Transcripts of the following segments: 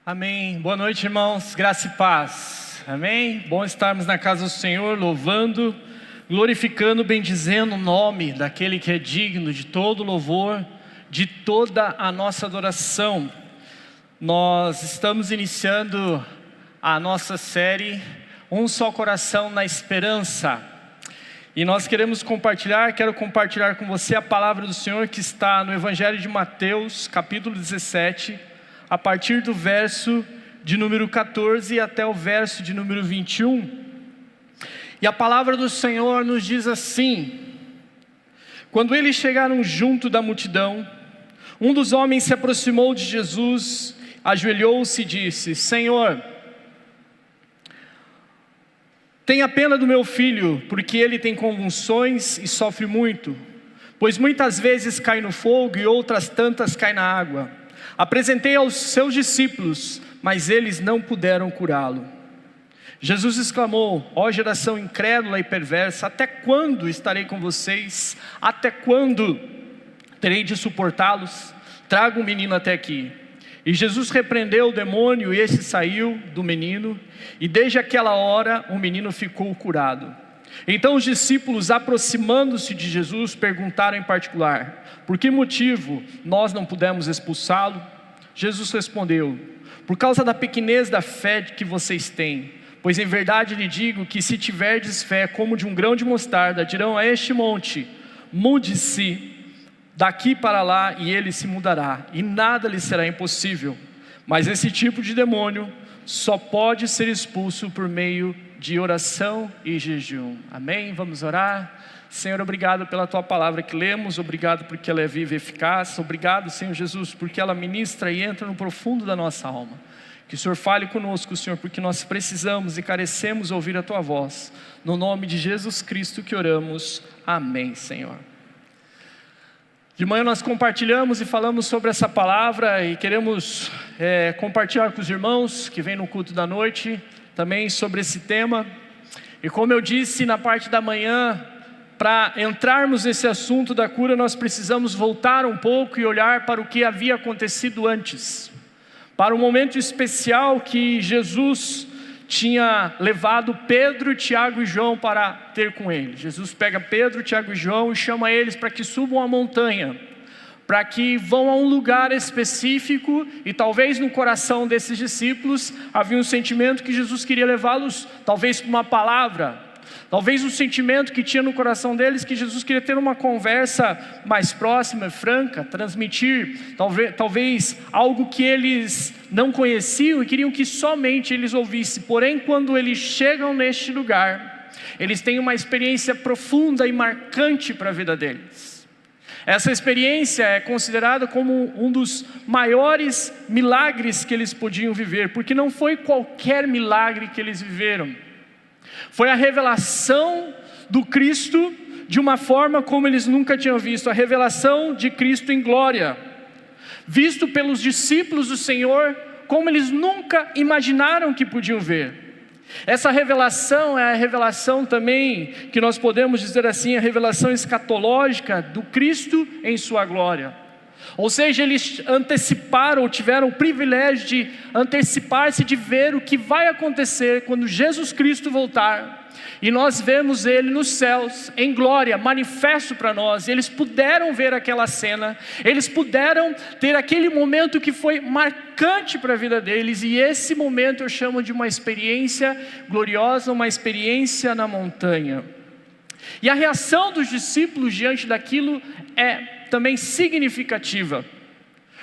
Amém. Boa noite, irmãos. Graça e paz. Amém. Bom estarmos na casa do Senhor, louvando, glorificando, bendizendo o nome daquele que é digno de todo louvor, de toda a nossa adoração. Nós estamos iniciando a nossa série Um Só Coração na Esperança. E nós quero compartilhar com você a palavra do Senhor que está no Evangelho de Mateus, capítulo 17, a partir do verso de número 14 até o verso de número 21. E a palavra do Senhor nos diz assim: quando eles chegaram junto da multidão, um dos homens se aproximou de Jesus, ajoelhou-se e disse: Senhor, tenha pena do meu filho, porque ele tem convulsões e sofre muito, pois muitas vezes cai no fogo e outras tantas cai na água. Apresentei aos seus discípulos, mas eles não puderam curá-lo. Jesus exclamou: ó geração incrédula e perversa, até quando estarei com vocês? Até quando terei de suportá-los? Traga o menino até aqui. E Jesus repreendeu o demônio, e esse saiu do menino, e desde aquela hora o menino ficou curado. Então os discípulos, aproximando-se de Jesus, perguntaram em particular: por que motivo nós não pudemos expulsá-lo? Jesus respondeu: por causa da pequenez da fé que vocês têm. Pois em verdade lhe digo que se tiverdes fé como de um grão de mostarda, dirão a este monte: mude-se daqui para lá, e ele se mudará, e nada lhe será impossível. Mas esse tipo de demônio só pode ser expulso por meio de oração e jejum. Amém? Vamos orar? Senhor, obrigado pela Tua palavra que lemos, obrigado porque ela é viva e eficaz, obrigado, Senhor Jesus, porque ela ministra e entra no profundo da nossa alma. Que o Senhor fale conosco, Senhor, porque nós precisamos e carecemos ouvir a Tua voz. No nome de Jesus Cristo que oramos. Amém, Senhor. De manhã nós compartilhamos e falamos sobre essa palavra e queremos compartilhar com os irmãos que vêm no culto da noite também sobre esse tema. E como eu disse na parte da manhã, para entrarmos nesse assunto da cura, nós precisamos voltar um pouco e olhar para o que havia acontecido antes, para um momento especial que Jesus tinha levado Pedro, Tiago e João para ter com ele. Jesus pega Pedro, Tiago e João e chama eles para que subam a montanha, para que vão a um lugar específico, e talvez no coração desses discípulos havia um sentimento que Jesus queria levá-los, talvez com uma palavra, talvez um sentimento que tinha no coração deles, que Jesus queria ter uma conversa mais próxima e franca, transmitir talvez algo que eles não conheciam e queriam que somente eles ouvissem. Porém, quando eles chegam neste lugar, eles têm uma experiência profunda e marcante para a vida deles. Essa experiência é considerada como um dos maiores milagres que eles podiam viver, porque não foi qualquer milagre que eles viveram. Foi a revelação do Cristo de uma forma como eles nunca tinham visto, a revelação de Cristo em glória, visto pelos discípulos do Senhor como eles nunca imaginaram que podiam ver. Essa revelação é a revelação também, que nós podemos dizer assim, a revelação escatológica do Cristo em sua glória. Ou seja, eles anteciparam, ou tiveram o privilégio de antecipar-se, de ver o que vai acontecer quando Jesus Cristo voltar. E nós vemos Ele nos céus, em glória, manifesto para nós. Eles puderam ver aquela cena, eles puderam ter aquele momento que foi marcante para a vida deles. E esse momento eu chamo de uma experiência gloriosa, uma experiência na montanha. E a reação dos discípulos diante daquilo é também significativa,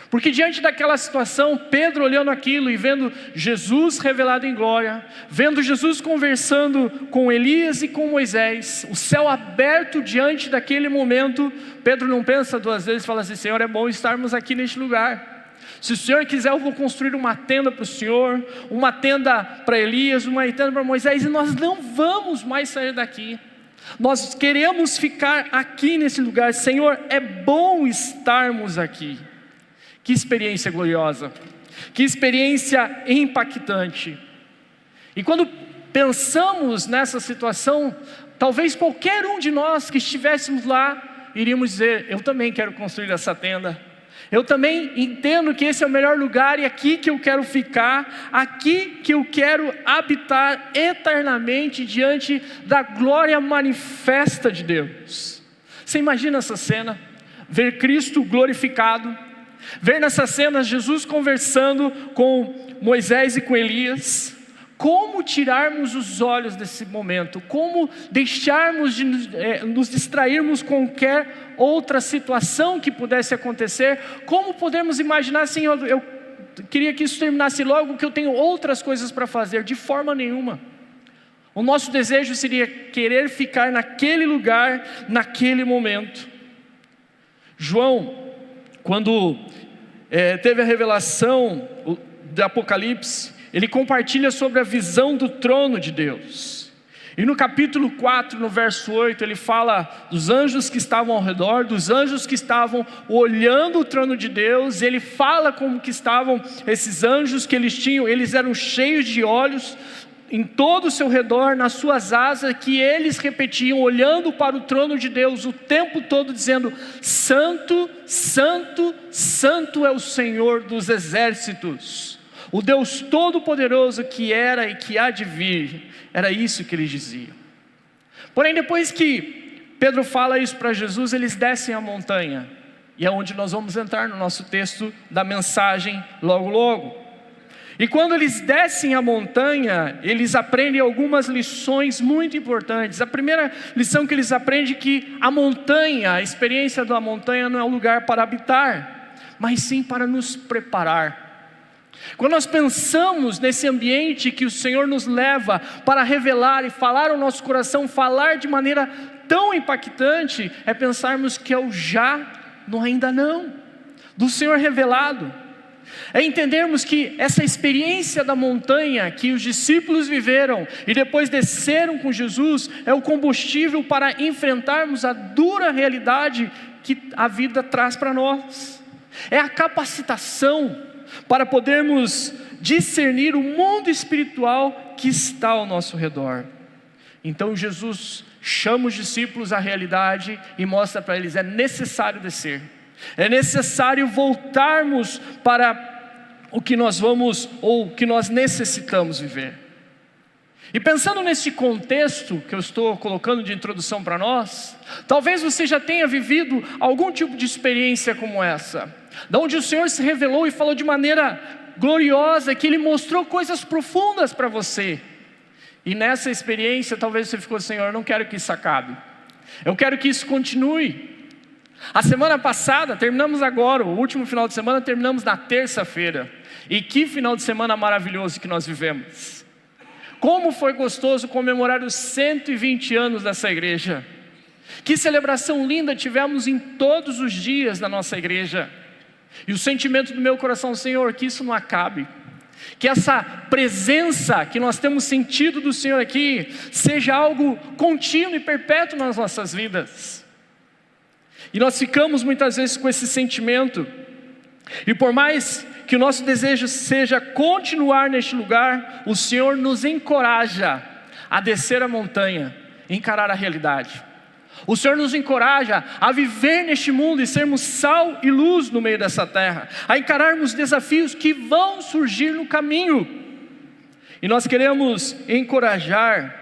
porque diante daquela situação, Pedro olhando aquilo e vendo Jesus revelado em glória, vendo Jesus conversando com Elias e com Moisés, o céu aberto diante daquele momento, Pedro não pensa duas vezes, fala assim: Senhor, é bom estarmos aqui neste lugar. Se o Senhor quiser, eu vou construir uma tenda para o Senhor, uma tenda para Elias, uma tenda para Moisés, e nós não vamos mais sair daqui. Nós queremos ficar aqui nesse lugar. Senhor, é bom estarmos aqui. Que experiência gloriosa, que experiência impactante. E quando pensamos nessa situação, talvez qualquer um de nós que estivéssemos lá, iríamos dizer: eu também quero construir essa tenda, Eu também entendo que esse é o melhor lugar e aqui que eu quero ficar, aqui que eu quero habitar eternamente diante da glória manifesta de Deus. Você imagina essa cena? Ver Cristo glorificado, ver nessa cena Jesus conversando com Moisés e com Elias. Como tirarmos os olhos desse momento? Como deixarmos de nos distrairmos com qualquer outra situação que pudesse acontecer? Como podemos imaginar assim, eu queria que isso terminasse logo, que eu tenho outras coisas para fazer? De forma nenhuma. O nosso desejo seria querer ficar naquele lugar, naquele momento. João, quando teve a revelação do Apocalipse, ele compartilha sobre a visão do trono de Deus. E no capítulo 4, no verso 8, ele fala dos anjos que estavam ao redor, dos anjos que estavam olhando o trono de Deus. Ele fala como que estavam esses anjos, que eles eram cheios de olhos em todo o seu redor, nas suas asas, que eles repetiam, olhando para o trono de Deus o tempo todo, dizendo: Santo, Santo, Santo é o Senhor dos exércitos, o Deus Todo-Poderoso que era e que há de vir. Era isso que eles diziam. Porém, depois que Pedro fala isso para Jesus, eles descem a montanha, e é onde nós vamos entrar no nosso texto da mensagem logo logo. E quando eles descem a montanha, eles aprendem algumas lições muito importantes. A primeira lição que eles aprendem é que a montanha, a experiência da montanha não é um lugar para habitar, mas sim para nos preparar. Quando nós pensamos nesse ambiente que o Senhor nos leva para revelar e falar ao nosso coração, falar de maneira tão impactante, é pensarmos que é o já no ainda não, do Senhor revelado. É entendermos que essa experiência da montanha que os discípulos viveram e depois desceram com Jesus é o combustível para enfrentarmos a dura realidade que a vida traz para nós. É a capacitação para podermos discernir o mundo espiritual que está ao nosso redor. Então Jesus chama os discípulos à realidade e mostra para eles: é necessário descer, é necessário voltarmos para o que nós vamos, ou o que nós necessitamos viver. E pensando nesse contexto que eu estou colocando de introdução para nós, talvez você já tenha vivido algum tipo de experiência como essa, da onde o Senhor se revelou e falou de maneira gloriosa, que Ele mostrou coisas profundas para você. E nessa experiência talvez você ficou: Senhor, eu não quero que isso acabe, eu quero que isso continue. A semana passada, terminamos agora, o último final de semana, terminamos na terça-feira. E que final de semana maravilhoso que nós vivemos. Como foi gostoso comemorar os 120 anos dessa igreja. Que celebração linda tivemos em todos os dias da nossa igreja. E o sentimento do meu coração: Senhor, que isso não acabe. Que essa presença que nós temos sentido do Senhor aqui seja algo contínuo e perpétuo nas nossas vidas. E nós ficamos muitas vezes com esse sentimento. E por mais que o nosso desejo seja continuar neste lugar, o Senhor nos encoraja a descer a montanha, encarar a realidade. O Senhor nos encoraja a viver neste mundo e sermos sal e luz no meio dessa terra, a encararmos desafios que vão surgir no caminho. E nós queremos encorajar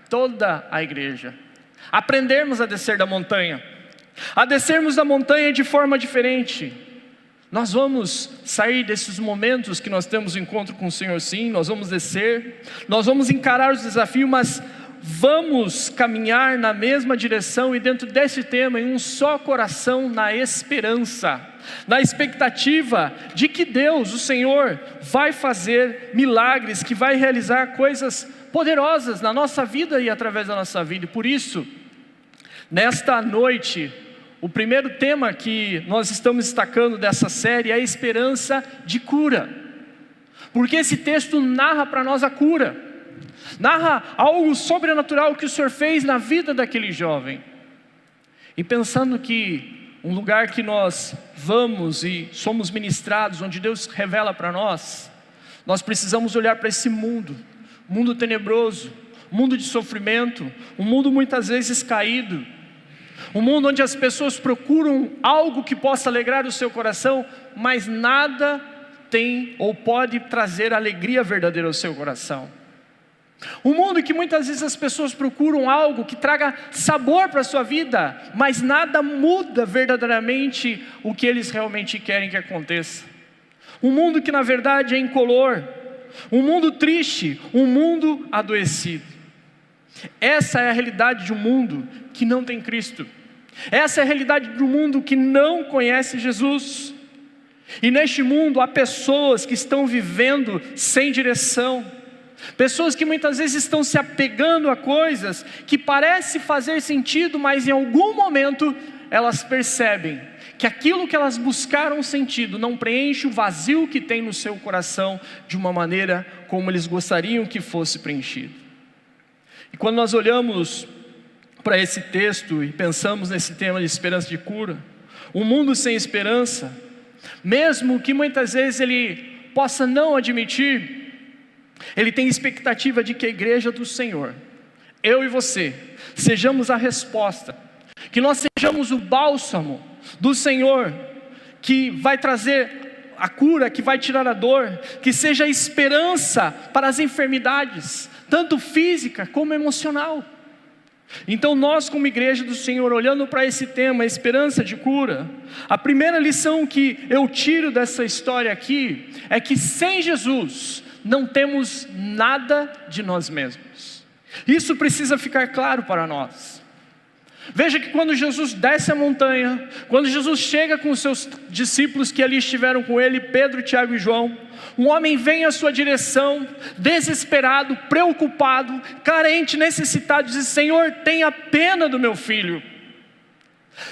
toda a igreja a aprendermos a descer da montanha, a descermos da montanha de forma diferente. Nós vamos sair desses momentos que nós temos encontro com o Senhor, sim, nós vamos descer, nós vamos encarar os desafios, mas vamos caminhar na mesma direção e dentro desse tema, em um só coração, na esperança, na expectativa de que Deus, o Senhor, vai fazer milagres, que vai realizar coisas poderosas na nossa vida e através da nossa vida. E por isso, nesta noite, o primeiro tema que nós estamos destacando dessa série é a esperança de cura. Porque esse texto narra para nós a cura. Narra algo sobrenatural que o Senhor fez na vida daquele jovem. E pensando que um lugar que nós vamos e somos ministrados, onde Deus revela para nós, nós precisamos olhar para esse mundo tenebroso, mundo de sofrimento, um mundo muitas vezes caído. Um mundo onde as pessoas procuram algo que possa alegrar o seu coração, mas nada tem ou pode trazer alegria verdadeira ao seu coração. Um mundo em que muitas vezes as pessoas procuram algo que traga sabor para a sua vida, mas nada muda verdadeiramente o que eles realmente querem que aconteça. Um mundo que na verdade é incolor, um mundo triste, um mundo adoecido. Essa é a realidade de um mundo que não tem Cristo. Essa é a realidade de um mundo que não conhece Jesus. E neste mundo há pessoas que estão vivendo sem direção, pessoas que muitas vezes estão se apegando a coisas que parecem fazer sentido, mas em algum momento elas percebem que aquilo que elas buscaram sentido não preenche o vazio que tem no seu coração de uma maneira como eles gostariam que fosse preenchido. E quando nós olhamos para esse texto e pensamos nesse tema de esperança de cura, um mundo sem esperança, mesmo que muitas vezes ele possa não admitir, ele tem expectativa de que a igreja do Senhor, eu e você, sejamos a resposta, que nós sejamos o bálsamo do Senhor, que vai trazer a cura, que vai tirar a dor, que seja a esperança para as enfermidades, tanto física como emocional. Então nós como igreja do Senhor, olhando para esse tema, a esperança de cura, a primeira lição que eu tiro dessa história aqui, é que sem Jesus, não temos nada de nós mesmos. Isso precisa ficar claro para nós. Veja que quando Jesus desce a montanha, quando Jesus chega com os seus discípulos que ali estiveram com ele, Pedro, Tiago e João, um homem vem à sua direção, desesperado, preocupado, carente, necessitado, diz: Senhor, tenha pena do meu filho.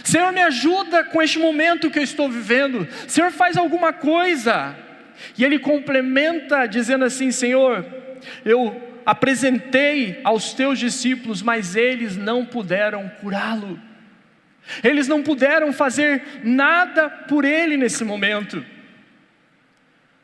Senhor, me ajuda com este momento que eu estou vivendo. Senhor, faz alguma coisa. E ele complementa dizendo assim: Senhor, eu apresentei aos teus discípulos, mas eles não puderam curá-lo. Eles não puderam fazer nada por ele nesse momento.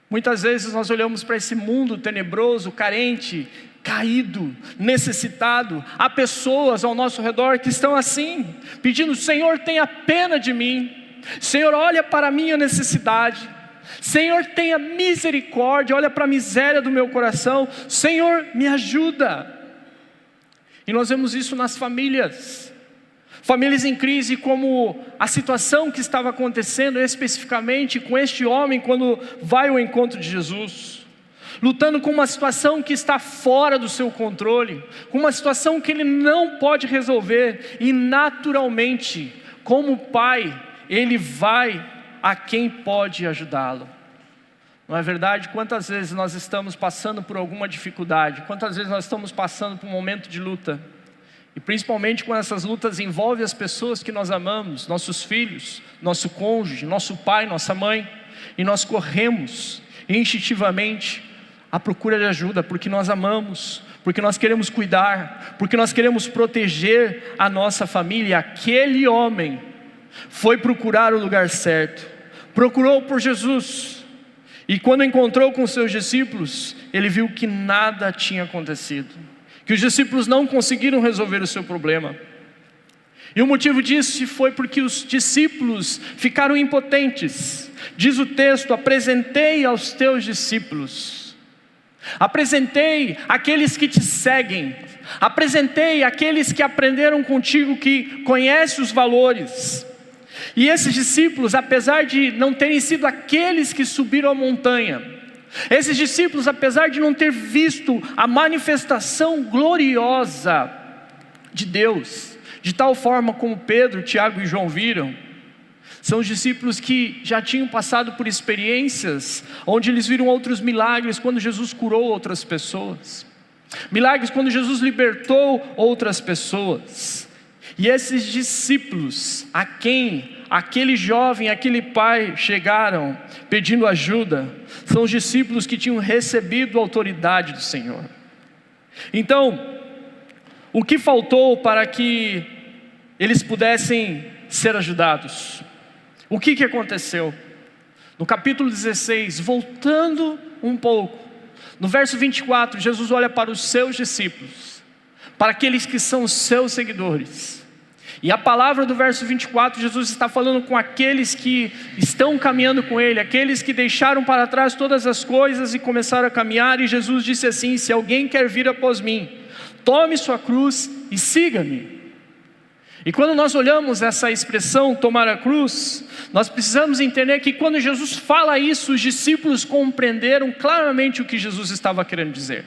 Muitas vezes nós olhamos para esse mundo tenebroso, carente, caído, necessitado. Há pessoas ao nosso redor que estão assim, pedindo: Senhor, tenha pena de mim. Senhor, olha para a minha necessidade. Senhor, tenha misericórdia, olha para a miséria do meu coração. Senhor, me ajuda. E nós vemos isso nas famílias em crise, como a situação que estava acontecendo especificamente com este homem quando vai ao encontro de Jesus, lutando com uma situação que está fora do seu controle, com uma situação que ele não pode resolver, e naturalmente, como pai, ele vai a quem pode ajudá-lo. Não é verdade? Quantas vezes nós estamos passando por alguma dificuldade, quantas vezes nós estamos passando por um momento de luta, e principalmente quando essas lutas envolvem as pessoas que nós amamos, nossos filhos, nosso cônjuge, nosso pai, nossa mãe, e nós corremos instintivamente à procura de ajuda, porque nós amamos, porque nós queremos cuidar, porque nós queremos proteger a nossa família. Aquele homem foi procurar o lugar certo, procurou por Jesus, e quando encontrou com seus discípulos, ele viu que nada tinha acontecido, que os discípulos não conseguiram resolver o seu problema. E o motivo disso foi porque os discípulos ficaram impotentes. Diz o texto: apresentei aos teus discípulos, apresentei aqueles que te seguem, apresentei aqueles que aprenderam contigo, que conhecem os valores. E esses discípulos, apesar de não terem sido aqueles que subiram a montanha, esses discípulos, apesar de não ter visto a manifestação gloriosa de Deus, de tal forma como Pedro, Tiago e João viram, são os discípulos que já tinham passado por experiências onde eles viram outros milagres, quando Jesus curou outras pessoas, milagres quando Jesus libertou outras pessoas. E esses discípulos, a quem aquele jovem, aquele pai chegaram pedindo ajuda, são os discípulos que tinham recebido a autoridade do Senhor. Então, o que faltou para que eles pudessem ser ajudados? O que aconteceu? No capítulo 16, voltando um pouco, no verso 24, Jesus olha para os seus discípulos, para aqueles que são os seus seguidores, E a palavra do verso 24, Jesus está falando com aqueles que estão caminhando com Ele, aqueles que deixaram para trás todas as coisas e começaram a caminhar. E Jesus disse assim: se alguém quer vir após mim, tome sua cruz e siga-me. E quando nós olhamos essa expressão, tomar a cruz, nós precisamos entender que quando Jesus fala isso, os discípulos compreenderam claramente o que Jesus estava querendo dizer.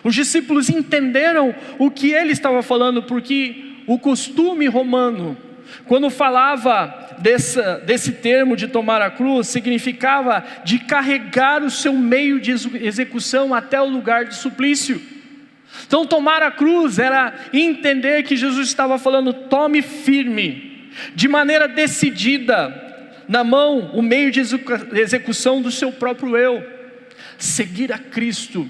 Os discípulos entenderam o que ele estava falando, porque o costume romano, quando falava desse termo de tomar a cruz, significava de carregar o seu meio de execução até o lugar de suplício. Então tomar a cruz era entender que Jesus estava falando: tome firme, de maneira decidida, na mão, o meio de execução do seu próprio eu. Seguir a Cristo,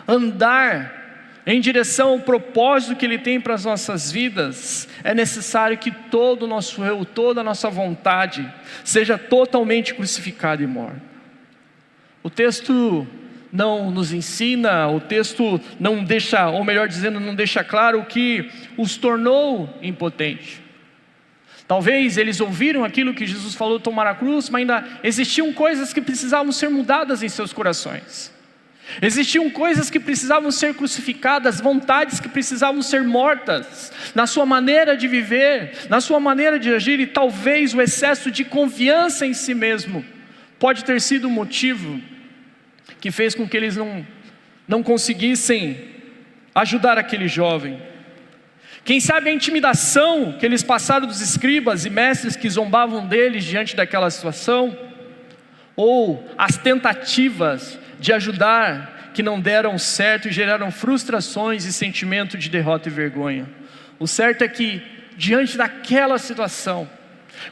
andar em direção ao propósito que Ele tem para as nossas vidas, é necessário que todo o nosso eu, toda a nossa vontade, seja totalmente crucificado e morto. O texto não nos ensina, o texto não deixa, ou melhor dizendo, não deixa claro o que os tornou impotentes. Talvez eles ouviram aquilo que Jesus falou, tomar a cruz, mas ainda existiam coisas que precisavam ser mudadas em seus corações. Existiam coisas que precisavam ser crucificadas, vontades que precisavam ser mortas, na sua maneira de viver, na sua maneira de agir. E talvez o excesso de confiança em si mesmo pode ter sido o motivo que fez com que eles não conseguissem ajudar aquele jovem. Quem sabe a intimidação que eles passaram dos escribas e mestres que zombavam deles diante daquela situação, ou as tentativas de ajudar que não deram certo e geraram frustrações e sentimento de derrota e vergonha. O certo é que, diante daquela situação,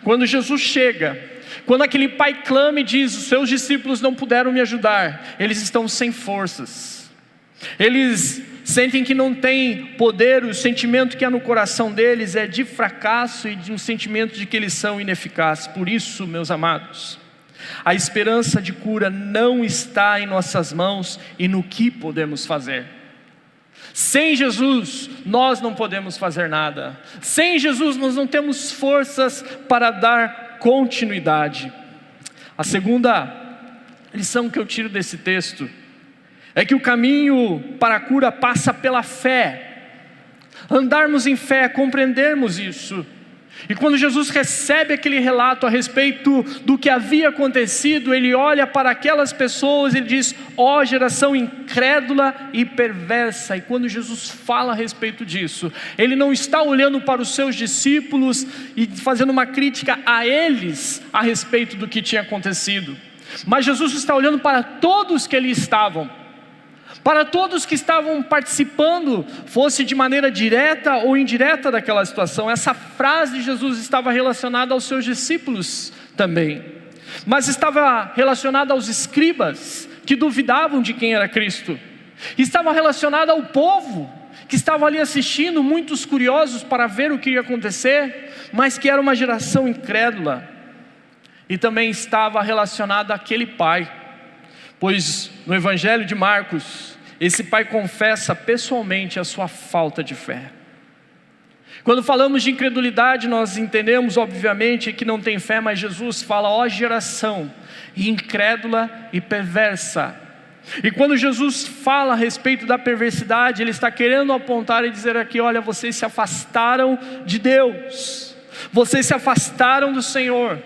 quando Jesus chega, quando aquele pai clama e diz: os seus discípulos não puderam me ajudar, eles estão sem forças, eles sentem que não têm poder, o sentimento que há no coração deles é de fracasso e de um sentimento de que eles são ineficazes. Por isso, meus amados, a esperança de cura não está em nossas mãos e no que podemos fazer. Sem Jesus, nós não podemos fazer nada. Sem Jesus, nós não temos forças para dar continuidade. A segunda lição que eu tiro desse texto é que o caminho para a cura passa pela fé. Andarmos em fé, compreendermos isso. E quando Jesus recebe aquele relato a respeito do que havia acontecido, Ele olha para aquelas pessoas e diz: ó geração incrédula e perversa. E quando Jesus fala a respeito disso, Ele não está olhando para os seus discípulos e fazendo uma crítica a eles a respeito do que tinha acontecido, mas Jesus está olhando para todos que ali estavam, para todos que estavam participando, fosse de maneira direta ou indireta daquela situação. Essa frase de Jesus estava relacionada aos seus discípulos também, mas estava relacionada aos escribas que duvidavam de quem era Cristo, estava relacionada ao povo que estava ali assistindo, muitos curiosos para ver o que ia acontecer, mas que era uma geração incrédula. E também estava relacionada àquele pai, pois no Evangelho de Marcos, esse pai confessa pessoalmente a sua falta de fé. Quando falamos de incredulidade, nós entendemos obviamente que não tem fé, mas Jesus fala: ó geração incrédula e perversa. E quando Jesus fala a respeito da perversidade, Ele está querendo apontar e dizer aqui: olha, vocês se afastaram de Deus, vocês se afastaram do Senhor.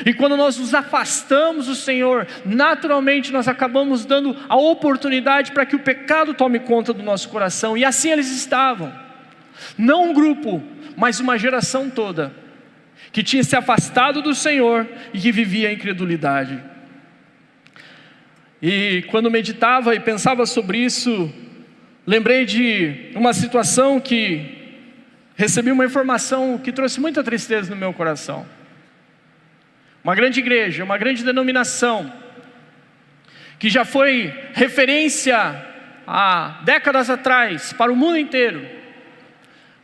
E quando nós nos afastamos do Senhor, naturalmente nós acabamos dando a oportunidade para que o pecado tome conta do nosso coração. E assim eles estavam, não um grupo, mas uma geração toda, que tinha se afastado do Senhor e que vivia a incredulidade. E quando meditava e pensava sobre isso, lembrei de uma situação que recebi uma informação que trouxe muita tristeza no meu coração. Uma grande igreja, uma grande denominação, que já foi referência há décadas atrás para o mundo inteiro.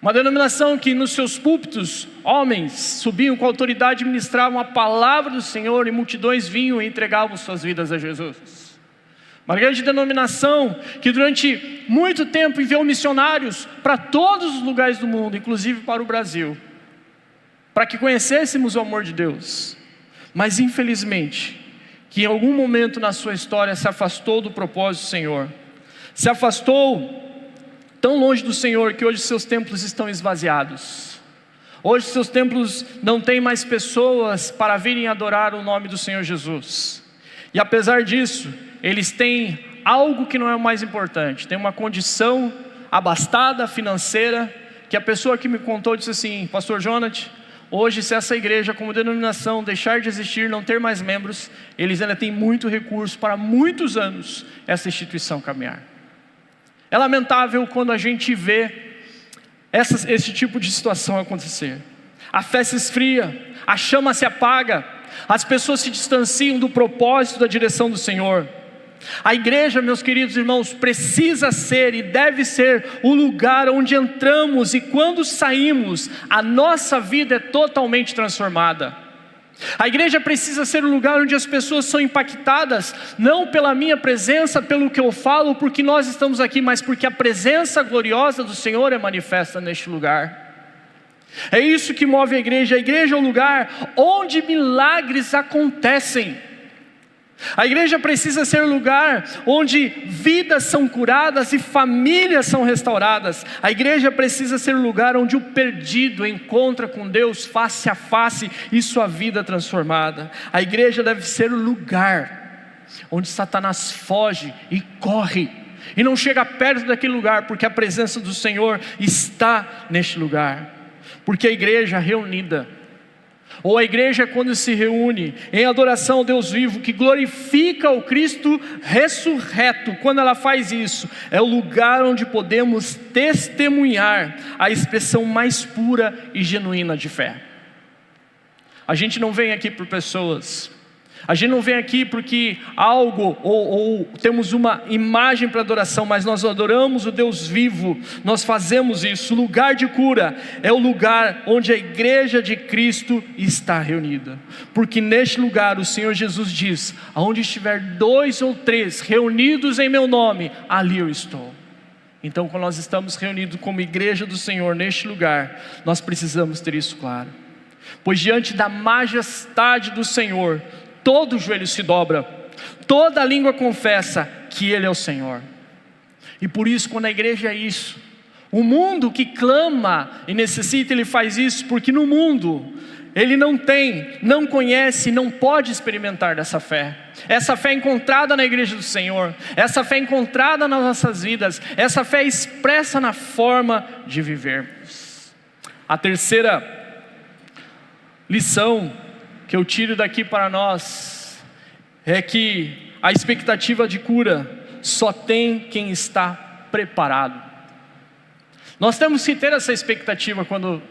Uma denominação que nos seus púlpitos, homens subiam com autoridade e ministravam a palavra do Senhor, e multidões vinham e entregavam suas vidas a Jesus. Uma grande denominação que durante muito tempo enviou missionários para todos os lugares do mundo, inclusive para o Brasil. para que conhecêssemos o amor de Deus, mas infelizmente, que em algum momento na sua história se afastou do propósito do Senhor, se afastou tão longe do Senhor que hoje seus templos estão esvaziados. Hoje seus templos não têm mais pessoas para virem adorar o nome do Senhor Jesus. E apesar disso, eles têm algo que não é o mais importante, tem uma condição abastada financeira, que a pessoa que me contou disse assim: Pastor Jonathan, hoje se essa igreja como denominação deixar de existir, não ter mais membros, eles ainda têm muito recurso para muitos anos essa instituição caminhar. É lamentável quando a gente vê esse tipo de situação acontecer. A fé se esfria, a chama se apaga, as pessoas se distanciam do propósito, da direção do Senhor. A igreja, meus queridos irmãos, precisa ser e deve ser o lugar onde entramos e quando saímos, a nossa vida é totalmente transformada. A igreja precisa ser o lugar onde as pessoas são impactadas, não pela minha presença, pelo que eu falo, porque nós estamos aqui, mas porque a presença gloriosa do Senhor é manifesta neste lugar. É isso que move a igreja é o lugar onde milagres acontecem. A igreja precisa ser o lugar onde vidas são curadas e famílias são restauradas. A igreja precisa ser o lugar onde o perdido encontra com Deus face a face e sua vida transformada. A igreja deve ser o lugar onde Satanás foge e corre e não chega perto daquele lugar, porque a presença do Senhor está neste lugar. Porque a igreja reunida, ou a igreja quando se reúne em adoração ao Deus vivo, que glorifica o Cristo ressurreto, quando ela faz isso, é o lugar onde podemos testemunhar a expressão mais pura e genuína de fé. A gente não vem aqui por pessoas, a gente não vem aqui porque algo ou temos uma imagem para adoração, mas nós adoramos o Deus vivo, nós fazemos isso. O lugar de cura é o lugar onde a igreja de Cristo está reunida, porque neste lugar o Senhor Jesus diz: aonde estiver 2 ou 3 reunidos em meu nome, ali eu estou. Então, quando nós estamos reunidos como igreja do Senhor neste lugar, nós precisamos ter isso claro, pois diante da majestade do Senhor, todo joelho se dobra, toda língua confessa que Ele é o Senhor. E por isso, quando a igreja é isso, o mundo que clama e necessita, ele faz isso, porque no mundo ele não tem, não conhece, não pode experimentar dessa fé. Essa fé é encontrada na igreja do Senhor, essa fé é encontrada nas nossas vidas, essa fé é expressa na forma de vivermos. A terceira lição que eu tiro daqui para nós é que a expectativa de cura só tem quem está preparado. Nós temos que ter essa expectativa quando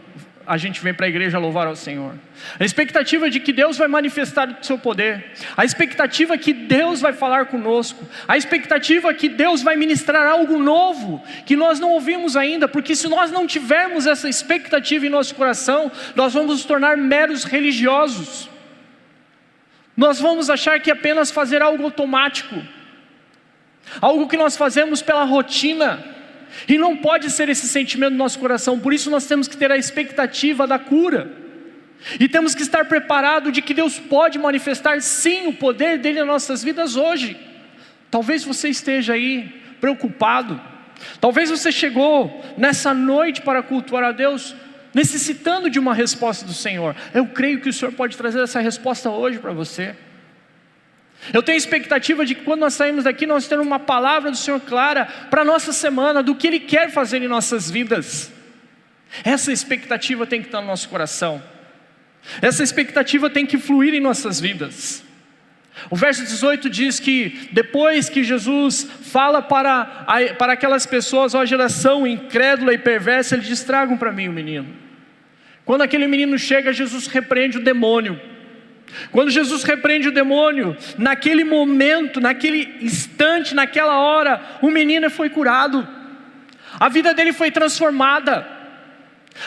a gente vem para a igreja louvar ao Senhor. A expectativa de que Deus vai manifestar o seu poder, a expectativa que Deus vai falar conosco, a expectativa que Deus vai ministrar algo novo que nós não ouvimos ainda, porque se nós não tivermos essa expectativa em nosso coração, nós vamos nos tornar meros religiosos. Nós vamos achar que apenas fazer algo automático, algo que nós fazemos pela rotina, e não pode ser esse sentimento no nosso coração. Por isso nós temos que ter a expectativa da cura, e temos que estar preparados de que Deus pode manifestar sim o poder dele nas nossas vidas hoje. Talvez você esteja aí preocupado, talvez você chegou nessa noite para cultuar a Deus necessitando de uma resposta do Senhor. Eu creio que o Senhor pode trazer essa resposta hoje para você. Eu tenho expectativa de que quando nós saímos daqui, nós temos uma palavra do Senhor clara para a nossa semana, do que Ele quer fazer em nossas vidas. Essa expectativa tem que estar no nosso coração, essa expectativa tem que fluir em nossas vidas. O verso 18 diz que depois que Jesus fala para aquelas pessoas: ó geração incrédula e perversa, Ele diz: tragam para mim o menino. Quando aquele menino chega, Jesus repreende o demônio. Quando Jesus repreende o demônio, naquele momento, naquele instante, naquela hora, o menino foi curado, a vida dele foi transformada,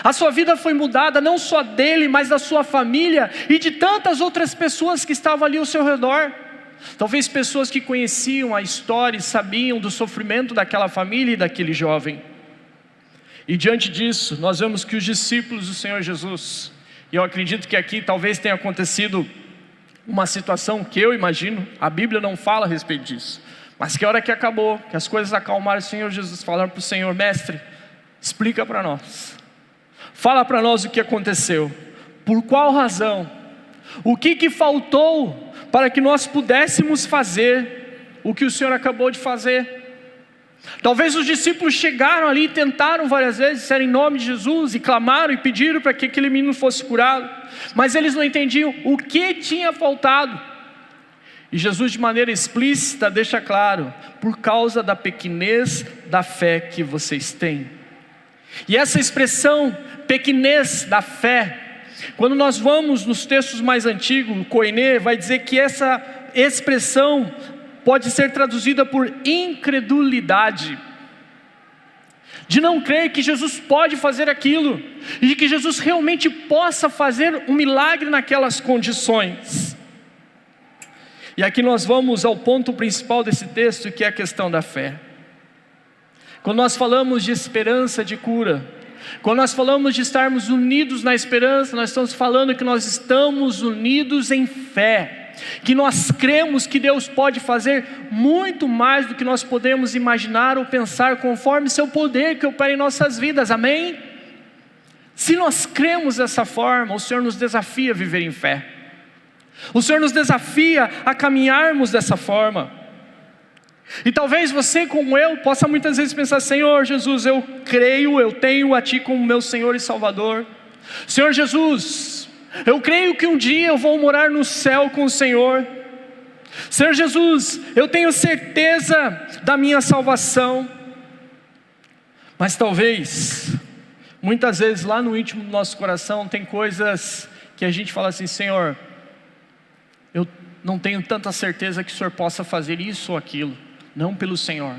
a sua vida foi mudada, não só dele, mas da sua família e de tantas outras pessoas que estavam ali ao seu redor. Talvez pessoas que conheciam a história e sabiam do sofrimento daquela família e daquele jovem. E diante disso, nós vemos que os discípulos do Senhor Jesus, E eu acredito que aqui talvez tenha acontecido uma situação que eu imagino, a Bíblia não fala a respeito disso, mas que a hora que acabou, que as coisas acalmaram, o Senhor Jesus falaram para o Senhor: mestre, explica para nós, fala para nós o que aconteceu, por qual razão, o que faltou para que nós pudéssemos fazer o que o Senhor acabou de fazer. Talvez os discípulos chegaram ali e tentaram várias vezes, disseram em nome de Jesus, e clamaram e pediram para que aquele menino fosse curado, mas eles não entendiam o que tinha faltado. E Jesus, de maneira explícita, deixa claro: por causa da pequenez da fé que vocês têm. E essa expressão, pequenez da fé, quando nós vamos nos textos mais antigos, o Koiné vai dizer que essa expressão pode ser traduzida por incredulidade, de não crer que Jesus pode fazer aquilo, e de que Jesus realmente possa fazer um milagre naquelas condições. E aqui nós vamos ao ponto principal desse texto, que é a questão da fé. Quando nós falamos de esperança de cura, quando nós falamos de estarmos unidos na esperança, nós estamos falando que nós estamos unidos em fé, que nós cremos que Deus pode fazer muito mais do que nós podemos imaginar ou pensar, conforme seu poder que opera em nossas vidas, amém? Se nós cremos dessa forma, o Senhor nos desafia a viver em fé, o Senhor nos desafia a caminharmos dessa forma. E talvez você, como eu, possa muitas vezes pensar: Senhor Jesus, eu creio, eu tenho a Ti como meu Senhor e Salvador. Senhor Jesus, eu creio que um dia eu vou morar no céu com o Senhor. Senhor Jesus, eu tenho certeza da minha salvação. Mas talvez, muitas vezes lá no íntimo do nosso coração, tem coisas que a gente fala assim: Senhor, eu não tenho tanta certeza que o Senhor possa fazer isso ou aquilo. Não pelo Senhor,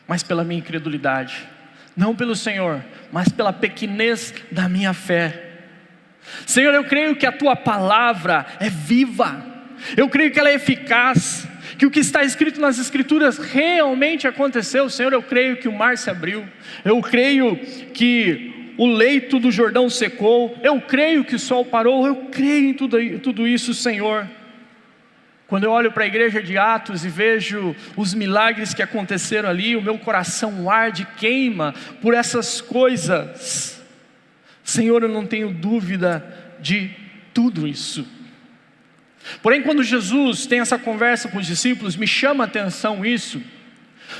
mas pela minha incredulidade. Não pelo Senhor, mas pela pequenez da minha fé. Senhor, eu creio que a Tua palavra é viva, eu creio que ela é eficaz, que o que está escrito nas Escrituras realmente aconteceu. Senhor, eu creio que o mar se abriu, eu creio que o leito do Jordão secou, eu creio que o sol parou, eu creio em tudo isso, Senhor. Quando eu olho para a igreja de Atos e vejo os milagres que aconteceram ali, o meu coração arde, queima por essas coisas. Senhor, eu não tenho dúvida de tudo isso. Porém, quando Jesus tem essa conversa com os discípulos, me chama a atenção isso,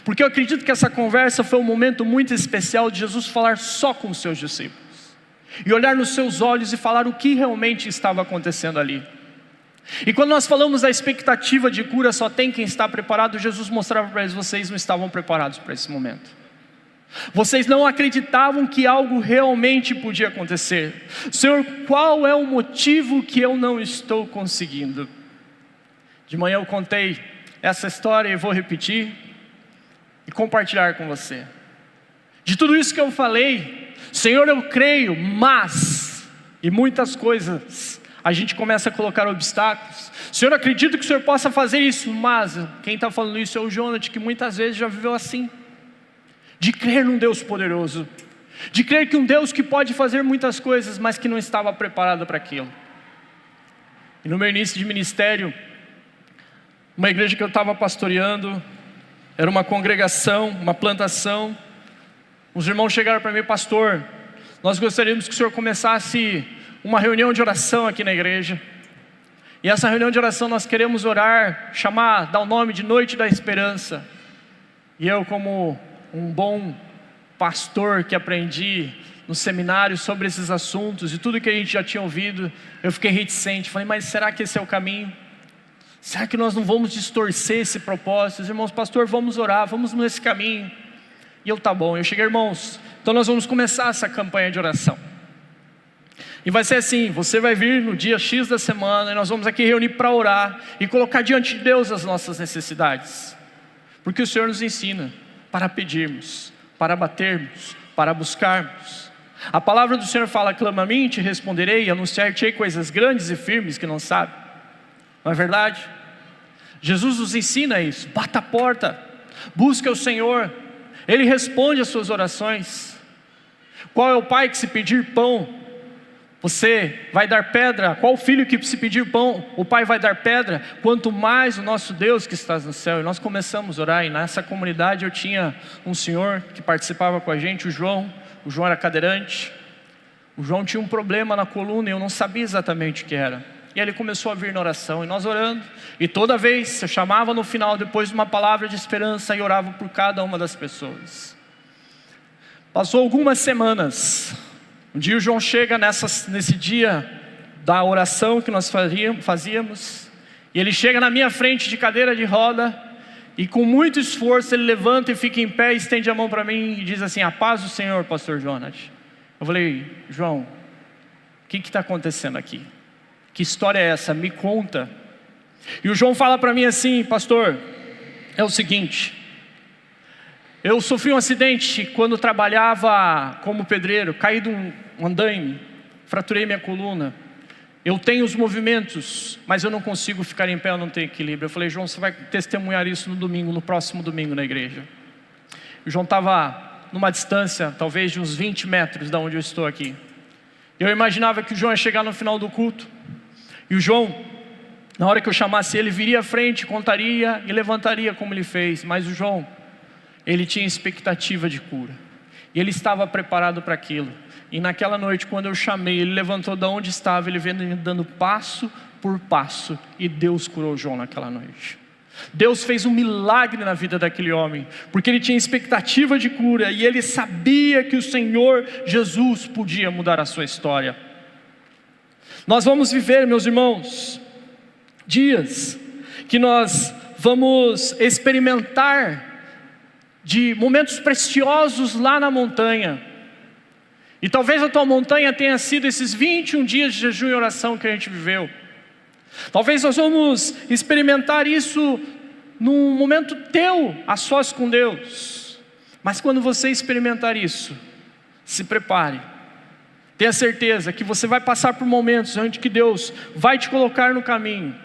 porque eu acredito que essa conversa foi um momento muito especial de Jesus falar só com os seus discípulos, e olhar nos seus olhos e falar o que realmente estava acontecendo ali. E quando nós falamos da expectativa de cura, só tem quem está preparado, Jesus mostrava para eles: vocês não estavam preparados para esse momento. Vocês não acreditavam que algo realmente podia acontecer. Senhor, qual é o motivo que eu não estou conseguindo? De manhã eu contei essa história e vou repetir e compartilhar com você. De tudo isso que eu falei, Senhor, eu creio, mas, e muitas coisas, a gente começa a colocar obstáculos. Senhor, acredito que o Senhor possa fazer isso, mas quem está falando isso é o Jonathan, que muitas vezes já viveu assim, de crer num Deus poderoso, de crer que um Deus que pode fazer muitas coisas, mas que não estava preparado para aquilo. E no meu início de ministério, uma igreja que eu estava pastoreando, era uma congregação, uma plantação. Os irmãos chegaram para mim: pastor, nós gostaríamos que o senhor começasse uma reunião de oração aqui na igreja. E essa reunião de oração nós queremos orar, dar o nome de Noite da Esperança. E eu, como um bom pastor que aprendi no seminário sobre esses assuntos e tudo que a gente já tinha ouvido, eu fiquei reticente. Falei: mas será que esse é o caminho? Será que nós não vamos distorcer esse propósito? Os irmãos: pastor, vamos orar, vamos nesse caminho. E eu: tá bom. Eu cheguei: irmãos, então nós vamos começar essa campanha de oração. E vai ser assim: você vai vir no dia X da semana, e nós vamos aqui reunir para orar e colocar diante de Deus as nossas necessidades, porque o Senhor nos ensina para pedirmos, para batermos, para buscarmos. A palavra do Senhor fala: clama a mim, te responderei, e anunciar-te-ei coisas grandes e firmes que não sabe. Não é verdade? Jesus nos ensina isso: bata a porta, busca o Senhor, Ele responde às suas orações. Qual é o pai que, se pedir pão Você vai dar pedra? Qual filho que se pedir pão, o pai vai dar pedra? Quanto mais o nosso Deus que está no céu. E nós começamos a orar, e nessa comunidade eu tinha um senhor que participava com a gente, o João. O João era cadeirante. O João tinha um problema na coluna e eu não sabia exatamente o que era. E ele começou a vir na oração, e nós orando. E toda vez eu chamava no final, depois de uma palavra de esperança, e orava por cada uma das pessoas. Passou algumas semanas. Um dia o João chega nesse dia da oração que nós fazíamos, e ele chega na minha frente de cadeira de roda, e com muito esforço ele levanta e fica em pé, estende a mão para mim e diz assim: a paz do Senhor, pastor Jonas. Eu falei: João, o que está acontecendo aqui? Que história é essa? Me conta. E o João fala para mim assim: pastor, é o seguinte, eu sofri um acidente quando trabalhava como pedreiro, caí de um andaime, fraturei minha coluna. Eu tenho os movimentos, mas eu não consigo ficar em pé, eu não tenho equilíbrio. Eu falei: João, você vai testemunhar isso no domingo, no próximo domingo na igreja. O João estava numa distância, talvez de uns 20 metros da onde eu estou aqui. Eu imaginava que o João ia chegar no final do culto, e o João, na hora que eu chamasse ele, viria à frente, contaria e levantaria como ele fez. Mas o João, ele tinha expectativa de cura, e ele estava preparado para aquilo. E naquela noite, quando eu chamei, ele levantou de onde estava, ele veio dando passo por passo, e Deus curou o João naquela noite. Deus fez um milagre na vida daquele homem, porque ele tinha expectativa de cura, e ele sabia que o Senhor Jesus podia mudar a sua história. Nós vamos viver, meus irmãos, dias que nós vamos experimentar de momentos preciosos lá na montanha. E talvez a tua montanha tenha sido esses 21 dias de jejum e oração que a gente viveu. Talvez nós vamos experimentar isso num momento teu, a sós com Deus. Mas quando você experimentar isso, se prepare. Tenha certeza que você vai passar por momentos onde que Deus vai te colocar no caminho,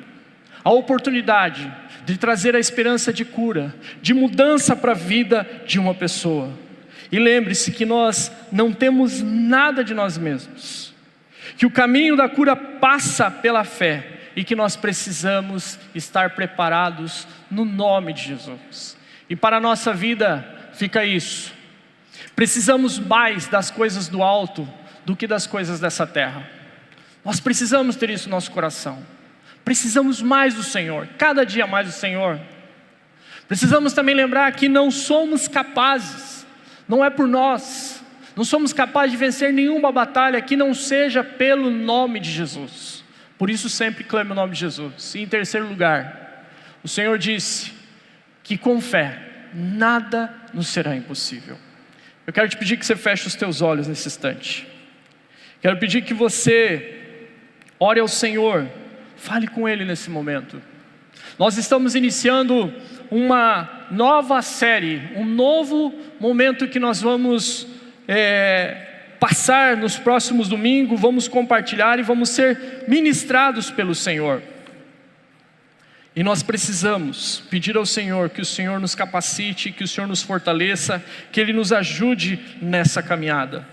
a oportunidade de trazer a esperança de cura, de mudança para a vida de uma pessoa. E lembre-se que nós não temos nada de nós mesmos, que o caminho da cura passa pela fé, e que nós precisamos estar preparados no nome de Jesus. E para a nossa vida fica isso: precisamos mais das coisas do alto do que das coisas dessa terra. Nós precisamos ter isso no nosso coração. Precisamos mais do Senhor, cada dia mais do Senhor. Precisamos também lembrar que não somos capazes, não é por nós, não somos capazes de vencer nenhuma batalha que não seja pelo nome de Jesus. Por isso sempre clame o nome de Jesus. E em terceiro lugar, o Senhor disse que com fé nada nos será impossível. Eu quero te pedir que você feche os teus olhos nesse instante. Quero pedir que você ore ao Senhor, fale com Ele nesse momento. Nós estamos iniciando uma nova série, um novo momento que nós vamos passar nos próximos domingos, vamos compartilhar e vamos ser ministrados pelo Senhor. E nós precisamos pedir ao Senhor que o Senhor nos capacite, que o Senhor nos fortaleça, que Ele nos ajude nessa caminhada.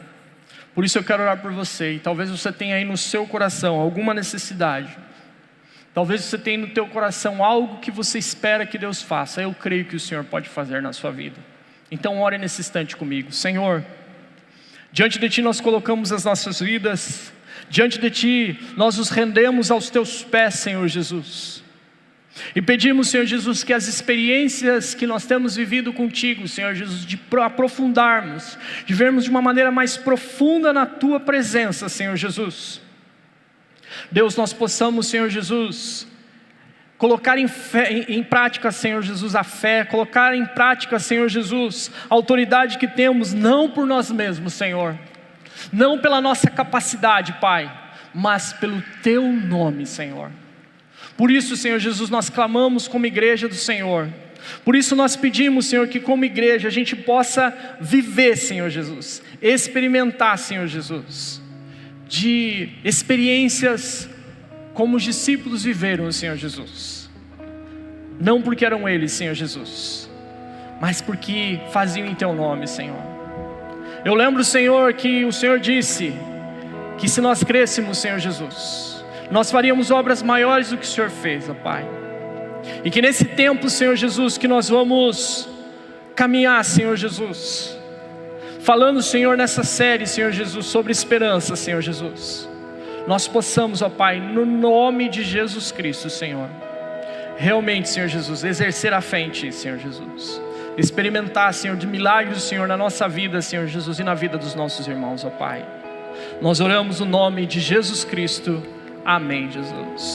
Por isso eu quero orar por você, e talvez você tenha aí no seu coração alguma necessidade. Talvez você tenha no teu coração algo que você espera que Deus faça. Eu creio que o Senhor pode fazer na sua vida. Então ore nesse instante comigo. Senhor, diante de Ti nós colocamos as nossas vidas. Diante de Ti nós nos rendemos aos Teus pés, Senhor Jesus. E pedimos, Senhor Jesus, que as experiências que nós temos vivido contigo, Senhor Jesus, de aprofundarmos, de vermos de uma maneira mais profunda na Tua presença, Senhor Jesus. Deus, nós possamos, Senhor Jesus, colocar em prática, Senhor Jesus, a fé, colocar em prática, Senhor Jesus, a autoridade que temos, não por nós mesmos, Senhor, não pela nossa capacidade, Pai, mas pelo Teu nome, Senhor. Por isso, Senhor Jesus, nós clamamos como igreja do Senhor. Por isso nós pedimos, Senhor, que como igreja a gente possa viver, Senhor Jesus, experimentar, Senhor Jesus, de experiências como os discípulos viveram, Senhor Jesus. Não porque eram eles, Senhor Jesus, mas porque faziam em Teu nome, Senhor. Eu lembro, Senhor, que o Senhor disse que se nós crêssemos, Senhor Jesus, nós faríamos obras maiores do que o Senhor fez, ó Pai. E que nesse tempo, Senhor Jesus, que nós vamos caminhar, Senhor Jesus, falando, Senhor, nessa série, Senhor Jesus, sobre esperança, Senhor Jesus, nós possamos, ó Pai, no nome de Jesus Cristo, Senhor, realmente, Senhor Jesus, exercer a fé em Ti, Senhor Jesus, experimentar, Senhor, de milagres, Senhor, na nossa vida, Senhor Jesus, e na vida dos nossos irmãos, ó Pai. Nós oramos no nome de Jesus Cristo. Amém, Jesus.